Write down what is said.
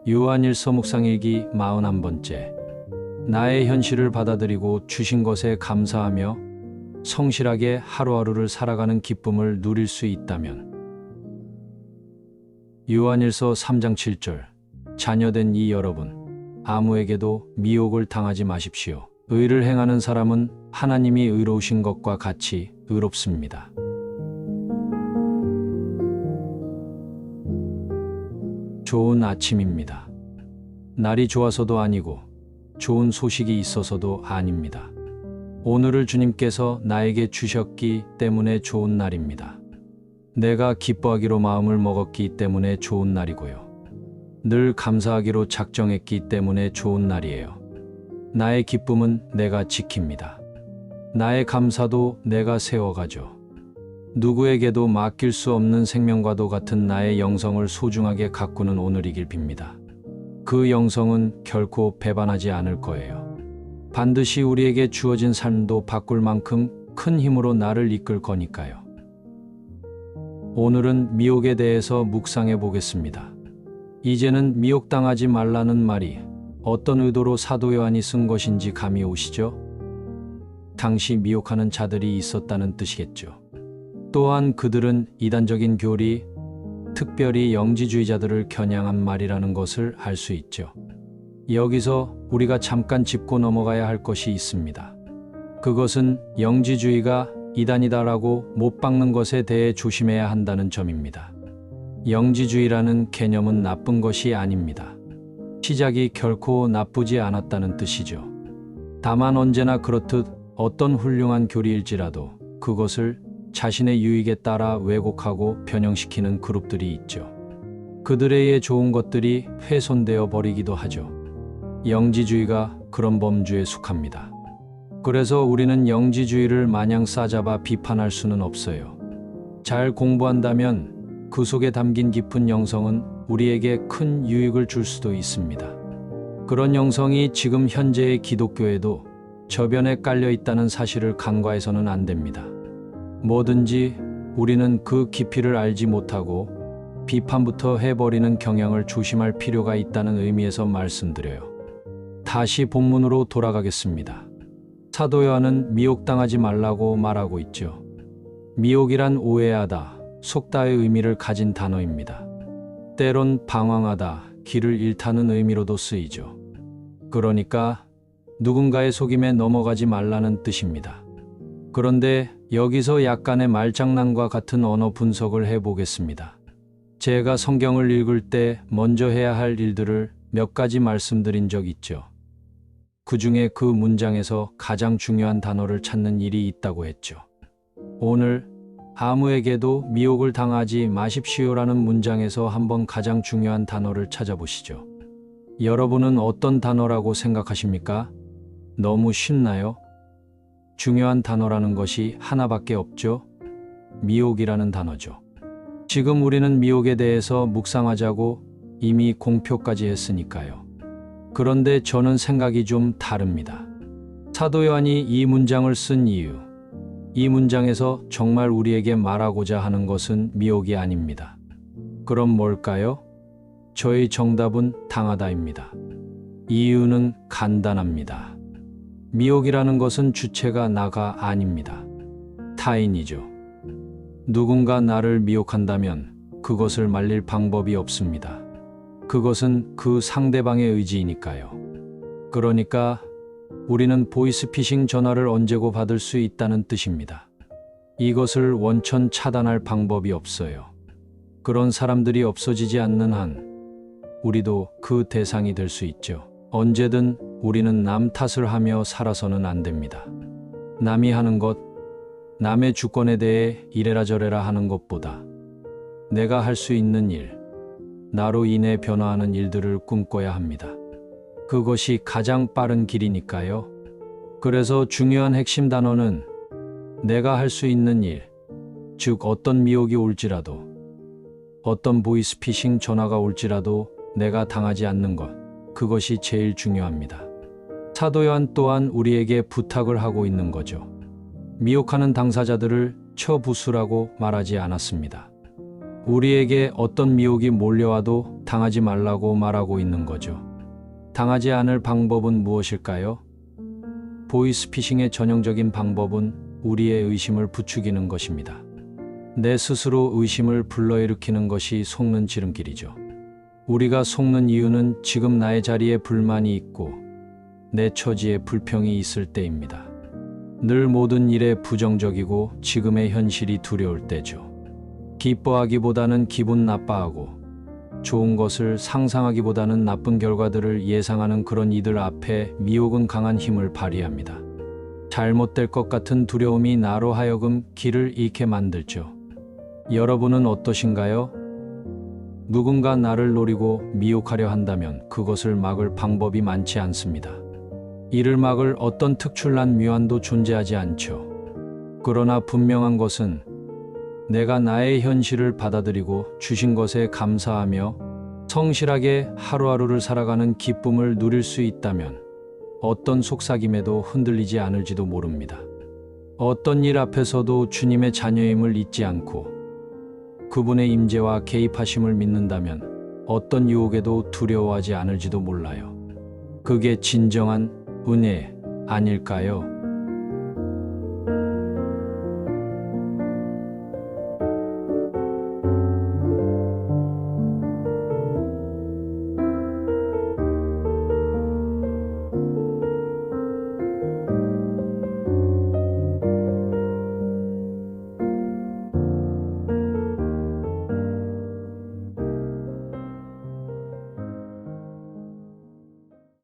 요한일서 묵상일기 41번째. 나의 현실을 받아들이고 주신 것에 감사하며 성실하게 하루하루를 살아가는 기쁨을 누릴 수 있다면. 요한일서 3장 7절. 자녀된 이 여러분, 아무에게도 미혹을 당하지 마십시오. 의를 행하는 사람은 하나님이 의로우신 것과 같이 의롭습니다. 좋은 아침입니다. 날이 좋아서도 아니고 좋은 소식이 있어서도 아닙니다. 오늘을 주님께서 나에게 주셨기 때문에 좋은 날입니다. 내가 기뻐하기로 마음을 먹었기 때문에 좋은 날이고요. 늘 감사하기로 작정했기 때문에 좋은 날이에요. 나의 기쁨은 내가 지킵니다. 나의 감사도 내가 세워가죠. 누구에게도 맡길 수 없는 생명과도 같은 나의 영성을 소중하게 가꾸는 오늘이길 빕니다. 그 영성은 결코 배반하지 않을 거예요. 반드시 우리에게 주어진 삶도 바꿀 만큼 큰 힘으로 나를 이끌 거니까요. 오늘은 미혹에 대해서 묵상해 보겠습니다. 이제는 미혹당하지 말라는 말이 어떤 의도로 사도 요한이 쓴 것인지 감이 오시죠? 당시 미혹하는 자들이 있었다는 뜻이겠죠. 또한 그들은 이단적인 교리, 특별히 영지주의자들을 겨냥한 말이라는 것을 알 수 있죠. 여기서 우리가 잠깐 짚고 넘어가야 할 것이 있습니다. 그것은 영지주의가 이단이다라고 못 박는 것에 대해 조심해야 한다는 점입니다. 영지주의라는 개념은 나쁜 것이 아닙니다. 시작이 결코 나쁘지 않았다는 뜻이죠. 다만 언제나 그렇듯 어떤 훌륭한 교리일지라도 그것을 자신의 유익에 따라 왜곡하고 변형시키는 그룹들이 있죠. 그들에 의해 좋은 것들이 훼손되어 버리기도 하죠. 영지주의가 그런 범주에 속합니다. 그래서 우리는 영지주의를 마냥 싸잡아 비판할 수는 없어요. 잘 공부한다면 그 속에 담긴 깊은 영성은 우리에게 큰 유익을 줄 수도 있습니다. 그런 영성이 지금 현재의 기독교에도 저변에 깔려 있다는 사실을 간과해서는 안 됩니다. 뭐든지 우리는 그 깊이를 알지 못하고 비판부터 해버리는 경향을 조심할 필요가 있다는 의미에서 말씀드려요. 다시 본문으로 돌아가겠습니다. 사도 요한은 미혹당하지 말라고 말하고 있죠. 미혹이란 오해하다, 속다의 의미를 가진 단어입니다. 때론 방황하다, 길을 잃다는 의미로도 쓰이죠. 그러니까 누군가의 속임에 넘어가지 말라는 뜻입니다. 그런데 여기서 약간의 말장난과 같은 언어 분석을 해보겠습니다. 제가 성경을 읽을 때 먼저 해야 할 일들을 몇 가지 말씀드린 적 있죠. 그 중에 그 문장에서 가장 중요한 단어를 찾는 일이 있다고 했죠. 오늘 아무에게도 미혹을 당하지 마십시오라는 문장에서 한번 가장 중요한 단어를 찾아보시죠. 여러분은 어떤 단어라고 생각하십니까? 너무 쉽나요? 중요한 단어라는 것이 하나밖에 없죠. 미혹이라는 단어죠. 지금 우리는 미혹에 대해서 묵상하자고 이미 공표까지 했으니까요. 그런데 저는 생각이 좀 다릅니다. 사도 요한이 이 문장을 쓴 이유, 이 문장에서 정말 우리에게 말하고자 하는 것은 미혹이 아닙니다. 그럼 뭘까요? 저의 정답은 당하다입니다. 이유는 간단합니다. 미혹이라는 것은 주체가 나가 아닙니다. 타인이죠. 누군가 나를 미혹한다면 그것을 말릴 방법이 없습니다. 그것은 그 상대방의 의지이니까요. 그러니까 우리는 보이스피싱 전화를 언제고 받을 수 있다는 뜻입니다. 이것을 원천 차단할 방법이 없어요. 그런 사람들이 없어지지 않는 한 우리도 그 대상이 될 수 있죠. 언제든 우리는 남 탓을 하며 살아서는 안 됩니다. 남이 하는 것, 남의 주권에 대해 이래라 저래라 하는 것보다 내가 할 수 있는 일, 나로 인해 변화하는 일들을 꿈꿔야 합니다. 그것이 가장 빠른 길이니까요. 그래서 중요한 핵심 단어는 내가 할 수 있는 일, 즉 어떤 미혹이 올지라도, 어떤 보이스피싱 전화가 올지라도 내가 당하지 않는 것, 그것이 제일 중요합니다. 사도 요한 또한 우리에게 부탁을 하고 있는 거죠. 미혹하는 당사자들을 쳐부수라고 말하지 않았습니다. 우리에게 어떤 미혹이 몰려와도 당하지 말라고 말하고 있는 거죠. 당하지 않을 방법은 무엇일까요? 보이스피싱의 전형적인 방법은 우리의 의심을 부추기는 것입니다. 내 스스로 의심을 불러일으키는 것이 속는 지름길이죠. 우리가 속는 이유는 지금 나의 자리에 불만이 있고 내 처지에 불평이 있을 때입니다. 늘 모든 일에 부정적이고 지금의 현실이 두려울 때죠. 기뻐하기보다는 기분 나빠하고 좋은 것을 상상하기보다는 나쁜 결과들을 예상하는 그런 이들 앞에 미혹은 강한 힘을 발휘합니다. 잘못될 것 같은 두려움이 나로 하여금 길을 잃게 만들죠. 여러분은 어떠신가요? 누군가 나를 노리고 미혹하려 한다면 그것을 막을 방법이 많지 않습니다. 이를 막을 어떤 특출난 묘안도 존재하지 않죠. 그러나 분명한 것은 내가 나의 현실을 받아들이고 주신 것에 감사하며 성실하게 하루하루를 살아가는 기쁨을 누릴 수 있다면 어떤 속삭임에도 흔들리지 않을지도 모릅니다. 어떤 일 앞에서도 주님의 자녀임을 잊지 않고 그분의 임재와 개입하심을 믿는다면 어떤 유혹에도 두려워하지 않을지도 몰라요. 그게 진정한 은혜 아닐까요?